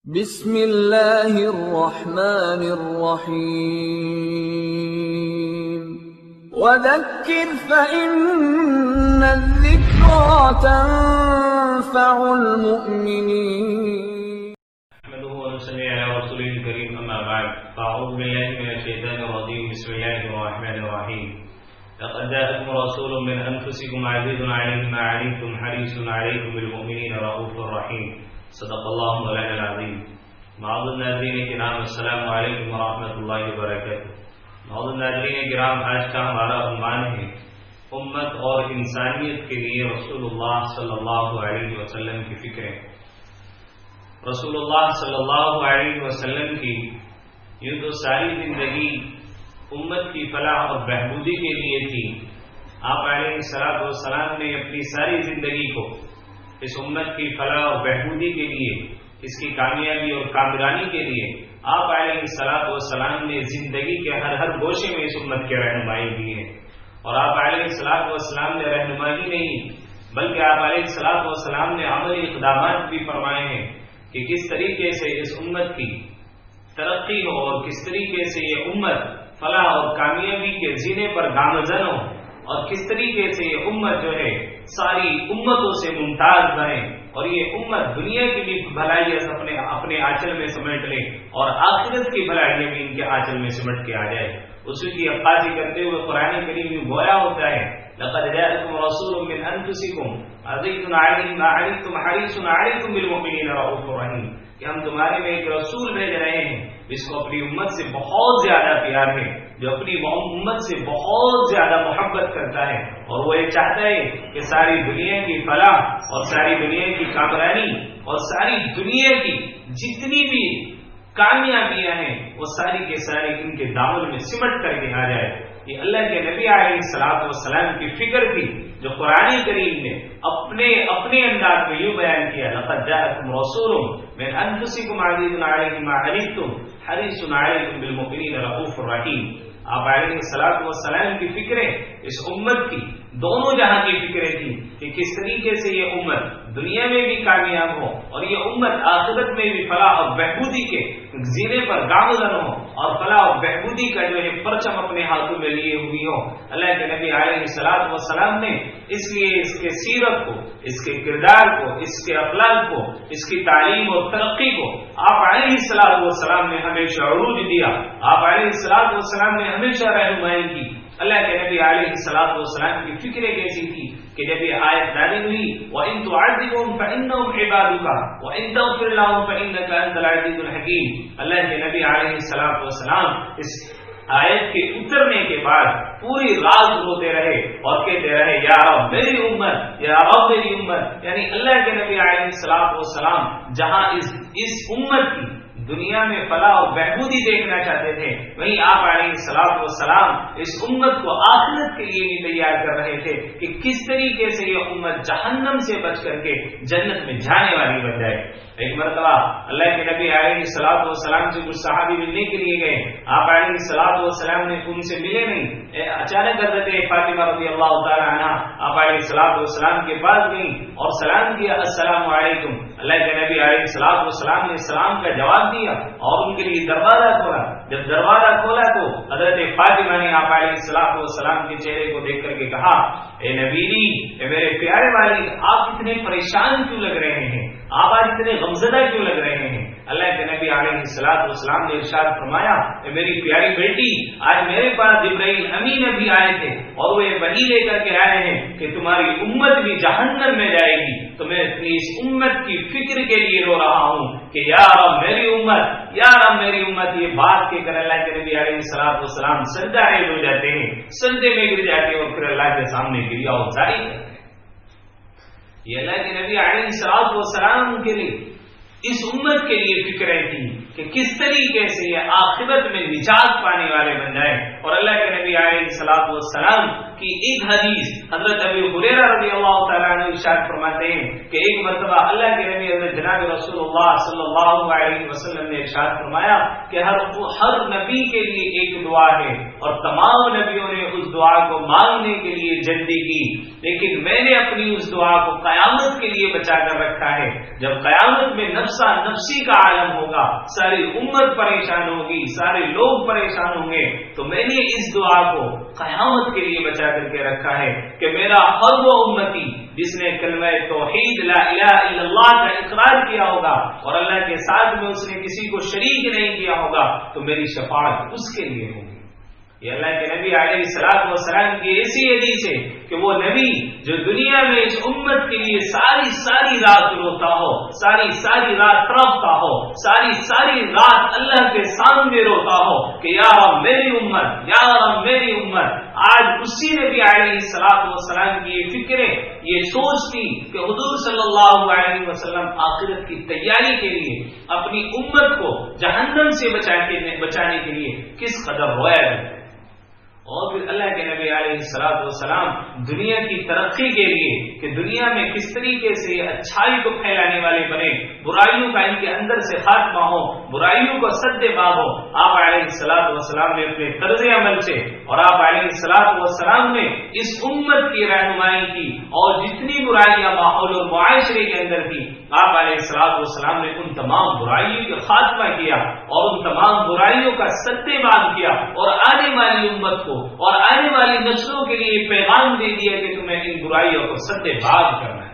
بسم اللہ الرحمن الرحیم وذکر فإن الذکرى تنفع المؤمنین نحمده ونصلي على رسوله الكريم اما بعد فاعوذ بالله من الشيطان الرجيم بسم الله الرحمن الرحيم لقد جاءكم رسول من انفسكم عزيز عليه ما عنتم حريص عليكم بالمؤمنين رؤوف رحيم صدق اللہ مولانا العظیم. معزز ناظرین کرام السلام علیکم ورحمۃ اللہ وبرکاتہ. معزز ناظرین کرام، آج کا ہمارا عنوان ہے امت اور انسانیت کے لیے رسول اللہ صلی اللہ علیہ وسلم کی فکریں. رسول اللہ صلی اللہ علیہ وسلم کی یوں تو ساری زندگی امت کی فلاح اور بہبودی کے لیے تھی. آپ علیہ السلام نے اپنی ساری زندگی کو اس امت کی فلاح اور بہبودی کے لیے، اس کی کامیابی اور کامرانی کے لیے آپ علیہ السلام نے زندگی کے ہر گوشے میں اس امت کی رہنمائی دی ہے. اور آپ علیہ السلام نے رہنمائی نہیں بلکہ آپ علیہ السلام نے عملی اقدامات بھی فرمائے ہیں کہ کس طریقے سے اس امت کی ترقی ہو اور کس طریقے سے یہ امت فلاح اور کامیابی کے زینے پر گامزن ہو، اور کس طریقے سے یہ امت جو ہے ساری امتوں سے ممتاز بنے، اور یہ امت دنیا کی بھی بھلائیاں اپنے آنچل میں سمیٹ لے اور آخرت کی بھلائیاں بھی ان کے آنچل میں سمٹ کے آ جائے. اسی کی عکاسی کرتے ہوئے قرآن کریم میں گویا ہوتا ہے لقد جاءكم رسول من انفسكم عزيز عليه ما عنتم حريص عليكم بالمؤمنين رؤوف رحيم، کہ ہم تمہارے میں ایک رسول بھیج رہے ہیں جس کو اپنی امت سے بہت زیادہ پیار ہے، جو اپنی امت سے بہت زیادہ محبت کرتا ہے، اور وہ یہ چاہتا ہے کہ ساری دنیا کی فلاح اور ساری دنیا کی کامرانی اور ساری دنیا کی جتنی بھی کامیابیاں ہیں وہ ساری کے ساری ان کے دامن میں سمٹ کر کے آ جائے. یہ اللہ کے نبی علیہ السلام کی فکر تھی جو قرآن کریم نے اپنے انداز میں یوں بیان کیا لقد جاءکم رسول من انفسکم عزیز علیہ ما عنتم حریص علیکم بالمؤمنین رؤوف رحیم. آپ علیہ السلام کی فکریں اس امت کی دونوں جہاں کی فکریں تھیں کہ کس طریقے سے یہ امت دنیا میں بھی کامیاب ہو اور یہ امت آخرت میں بھی فلاح اور بہبودی کے زینے پر گامزن ہو اور فلاح اور بہبودی کا جو ہے پرچم اپنے ہاتھوں میں لیے ہوئی ہو. اللہ کے نبی علیہ السلام نے اس لیے اس کے سیرت کو، اس کے کردار کو، اس کے اخلاق کو، اس کی تعلیم اور ترقی کو آپ علیہ السلام نے ہمیشہ عروج دیا. آپ علیہ السلام نے ہمیشہ رہنمائی کی. اللہ کے نبی علیہ السلام کی فکریں کیسی تھی کہ جب یہ آیت نازل ہوئی وَإِن تُعَذِّبْهُمْ فَإِنَّهُمْ عِبَادُكَ وَإِن تَغْفِرْ لَهُمْ فَإِنَّكَ أَنْتَ الْعَزِيزُ الْحَكِيمُ. اللہ کے نبی علیہ السلام اس آیت کے اترنے کے بعد پوری رات روتے رہے اور کہتے رہے یا رب میری امت، یا رب میری امت. یعنی اللہ کے نبی علیہ السلام جہاں اس امت کی دنیا میں فلاح اور بہبودی دیکھنا چاہتے تھے، وہیں آپ علیہ السلام اس امت کو آخرت کے لیے بھی تیار کر رہے تھے کہ کس طریقے سے یہ امت جہنم سے بچ کر کے جنت میں جانے والی بن جائے. ایک مرتبہ اللہ کے نبی علیہ السلام سے کچھ صحابی ملنے کے لیے گئے. آپ علیہ السلام نے ان سے ملے نہیں. اچانک حضرت فاطمہ رضی اللہ تعالی عنہ آپ علیہ السلام کے پاس گئیں اور سلام کیا السلام علیکم. اللہ کے نبی علیہ السلام نے سلام کا جواب دیا اور ان کے لیے دروازہ کھولا. جب دروازہ کھولا تو حضرت فاطمہ نے آپ علیہ السلام کے چہرے کو دیکھ کر کے کہا اے نبی، اے میرے پیارے والد، آپ اتنے پریشان کیوں لگ رہے ہیں؟ آپ آج اتنے غمزدہ کیوں لگ رہے ہیں؟ اللہ کے نبی علیہ السلام نے ارشاد فرمایا اے میری پیاری بیٹی، آج میرے پاس جبرائیل امین ابھی آئے تھے اور وہ یہ وحی لے کر کے آئے ہیں کہ تمہاری امت بھی جہنم میں جائے گی، تو میں اپنی اس امت کی فکر کے لیے رو رہا ہوں کہ یا رب میری امت، یا رب میری امت. یہ بات کہہ کر اللہ کے نبی علیہ السلام سجدہ ریز ہو جاتے ہیں، سجدے میں گر جاتے ہیں اور پھر اللہ کے سامنے گریہ ازاری کرتے ہیں. یہ اللہ کے نبی علیہ السلام کے لیے اس امت کے لیے فکریں تھیں کہ کس طریقے سے یہ آخرت میں نجات پانے والے بن جائیں. اور اللہ کے نبی علیہ الصلوۃ والسلام کی ایک حدیث حضرت ابی ہریرہ رضی اللہ تعالیٰ عنہ ارشاد فرماتے ہیں کہ ایک مرتبہ اللہ کے نبی حضرت جناب رسول اللہ صلی اللہ علیہ وسلم نے ارشاد فرمایا کہ ہر نبی کے لیے ایک دعا ہے اور تمام نبیوں نے اس دعا کو مانگنے کے لیے جلدی کی، لیکن میں نے اپنی اس دعا کو قیامت کے لیے بچا کر رکھا ہے. جب قیامت میں نفسا نفسی کا عالم ہوگا، ساری امت پریشان ہوگی، سارے لوگ پریشان ہوں گے، تو میں نے اس دعا کو قیامت کے لیے بچا کر کے رکھا ہے کہ میرا ہر وہ امتی جس نے کلمہ توحید لا الہ الا اللہ کا اقرار کیا ہوگا اور اللہ کے ساتھ میں اس نے کسی کو شریک نہیں کیا ہوگا تو میری شفاعت اس کے لیے ہوگی. یہ اللہ کے نبی علیہ الصلوۃ والسلام کی ایسی حدیث ہے کہ وہ نبی جو دنیا میں اس امت کے لیے ساری رات روتا ہو، ساری رات تڑپتا ہو، ساری رات اللہ کے سامنے روتا ہو کہ یا رب میری امت، یا رب میری امت. آج اسی نبی علیہ الصلوۃ والسلام کی یہ فکریں، یہ سوچ تھی کہ حضور صلی اللہ علیہ وسلم آخرت کی تیاری کے لیے اپنی امت کو جہنم سے بچانے کے لیے کس قدر رویا ہے. اور پھر اللہ کے نبی علیہ الصلوۃ والسلام دنیا کی ترقی کے لیے کہ دنیا میں کس طریقے سے یہ اچھائی کو پھیلانے والے بنے، برائیوں کا ان کے اندر سے خاتمہ ہو، برائیوں کو سد باب ہو، آپ علیہ الصلوۃ والسلام نے اپنے طرز عمل سے اور آپ علیہ الصلوۃ والسلام نے اس امت کی رہنمائی کی اور جتنی برائیاں ماحول اور معاشرے کے اندر تھی، آپ علیہ الصلوۃ والسلام نے ان تمام برائیوں کا خاتمہ کیا اور ان تمام برائیوں کا سد باب کیا اور آنے والی امت کو اور آنے والی نسلوں کے لیے پیغام دے دیا کہ تمہیں ان برائیوں کو سد باب کرنا ہے.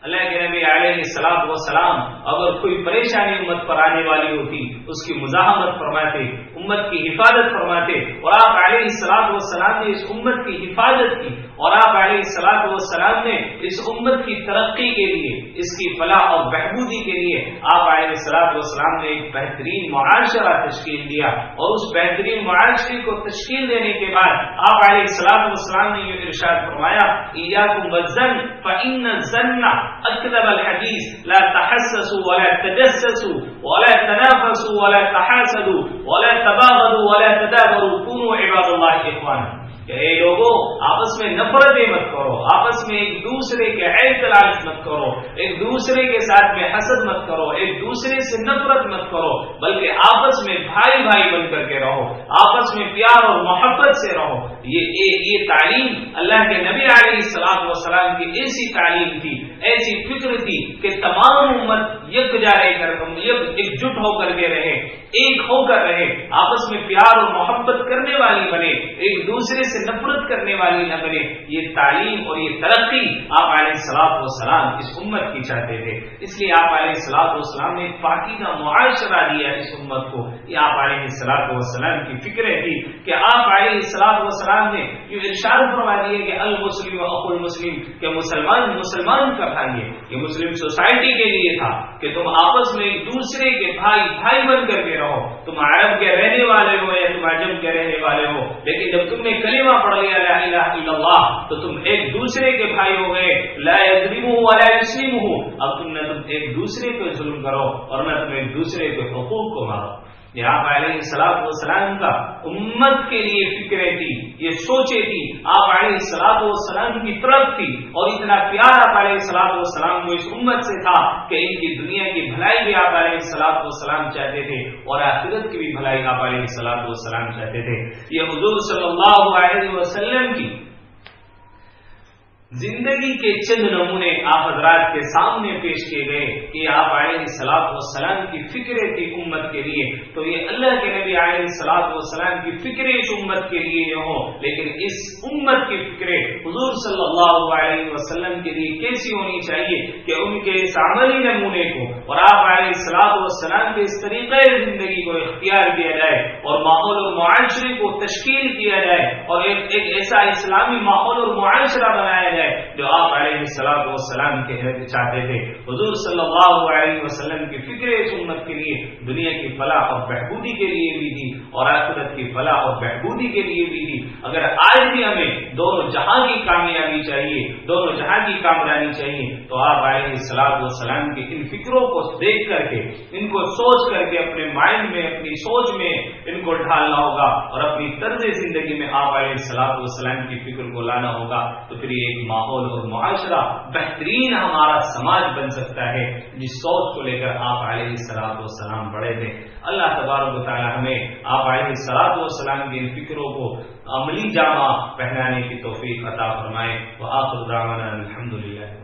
اللہ کے نبی علیہ الصلوۃ والسلام اگر کوئی پریشانی امت پر آنے والی ہوتی اس کی مزاحمت فرماتے، امت کی حفاظت فرماتے، اور آپ علیہ الصلوۃ والسلام نے اس امت کی حفاظت کی اور آپ علیہ الصلوۃ والسلام نے اس امت کی ترقی کے لیے، اس کی فلاح اور بہبودی کے لیے آپ علیہ الصلوۃ والسلام نے ایک بہترین معاشرہ تشکیل دیا. اور اس بہترین معاشرے کو تشکیل دینے کے بعد آپ علیہ الصلوۃ والسلام نے یہ ارشاد فرمایا ایاکم والظن فإن الظن اکذب الحدیث لا تحسسوا ولا تجسسوا ولا تنافسوا ولا تحاسدوا ولا تباغضوا ولا تدابروا كونوا عباد الله اخوانا. کہ اے لوگوں آپس میں نفرتیں مت کرو، آپس میں ایک دوسرے کے عیب تلاش مت کرو، ایک دوسرے کے ساتھ میں حسد مت کرو، ایک دوسرے سے نفرت مت کرو، بلکہ آپس میں بھائی بن کر کے رہو، آپس میں پیار اور محبت سے رہو. یہ تعلیم اللہ کے نبی علیہ الصلوۃ والسلام کی ایسی تعلیم تھی، ایسی فکر تھی کہ تمام امت ایک جٹ ہو کر کے رہے، ایک ہو کر رہے، آپس میں پیار اور محبت کرنے والی بنے، ایک دوسرے سے نفرت کرنے والی نہ بنے. یہ تعلیم اور یہ ترقی آپ علیہ الصلوۃ والسلام اس امت کی چاہتے تھے. اس لیے آپ علیہ الصلوۃ والسلام نے پاکیزہ معاشرہ دیا اس امت کو. یہ آپ علیہ الصلوۃ والسلام کی فکریں تھی کہ آپ علیہ الصلوۃ والسلام نے یہ ارشاد فرما دیا کہ المسلم اخو المسلم، کہ مسلمان کا بھائی ہے. یہ مسلم سوسائٹی کے لیے تھا کہ تم آپس میں ایک دوسرے کے بھائی بن کر کے رہو. تم عرب کے رہنے والے ہو یا تم عجم کے رہنے والے ہو، لیکن جب تم نے کلمہ پڑھ لیا لا الہ الا اللہ تو تم ایک دوسرے کے بھائی ہو گئے. لا یظلمہ ولا یسلمہ، اب تم ایک دوسرے پہ ظلم کرو اور نہ تم ایک دوسرے کے حقوق کو مارو. یہ آپ علیہ الصلوۃ والسلام کا امت کے لیے فکریں تھی، یہ سوچیں تھی، آپ علیہ الصلوۃ والسلام کی طرف تھی. اور اتنا پیار آپ علیہ الصلوۃ والسلام کو اس امت سے تھا کہ ان کی دنیا کی بھلائی بھی آپ علیہ الصلوۃ والسلام چاہتے تھے اور آخرت کی بھی بھلائی آپ علیہ الصلوۃ والسلام چاہتے تھے. یہ حضور صلی اللہ علیہ وسلم کی زندگی کے چند نمونے آپ حضرات کے سامنے پیش کیے گئے کہ آپ علیہ الصلوۃ والسلام کی فکریں تھی امت کے لیے. تو یہ اللہ کے نبی علیہ الصلوۃ والسلام کی فکریں اس امت کے لیے نہ ہو، لیکن اس امت کی فکریں حضور صلی اللہ علیہ وسلم کے لیے کیسی ہونی چاہیے کہ ان کے اس عملی نمونے کو اور آپ علیہ الصلوۃ والسلام کے اس طریقۂ زندگی کو اختیار کیا جائے اور ماحول اور معاشرے کو تشکیل کیا جائے اور ایک ایسا اسلامی ماحول اور معاشرہ بنایا جائے ہے جو آپ علیہ الصلوۃ والسلام کہنا چاہتے تھے۔ حضور صلی اللہ علیہ وسلم کی فکر اس امت کے لیے دنیا کی فلاح اور بہبودی کے لیے بھی تھی اور آخرت کی فلاح اور بہبودی کے لیے بھی تھی۔ اگر آج بھی ہمیں دونوں جہاں کی کامیابی چاہیے، دونوں جہاں کی کامرانی چاہیے، تو آپ علیہ الصلوۃ والسلام کی ان فکروں کو دیکھ کر کے، ان کو سوچ کر کے اپنے مائنڈ میں، اپنی سوچ میں ان کو ڈھالنا ہوگا اور اپنی طرز زندگی میں آپ علیہ الصلوۃ والسلام کی فکر کو لانا ہوگا۔ تو پھر یہ ایک ماحول اور معاشرہ بہترین ہمارا سماج بن سکتا ہے جس سوچ کو لے کر آپ علیہ الصلوۃ والسلام بڑے تھے۔ اللہ تبارک و تعالی ہمیں آپ علیہ الصلوۃ والسلام کی ان فکروں کو عملی جامہ پہنانے کی توفیق عطا فرمائے۔ وآخر دعوانا الحمدللہ۔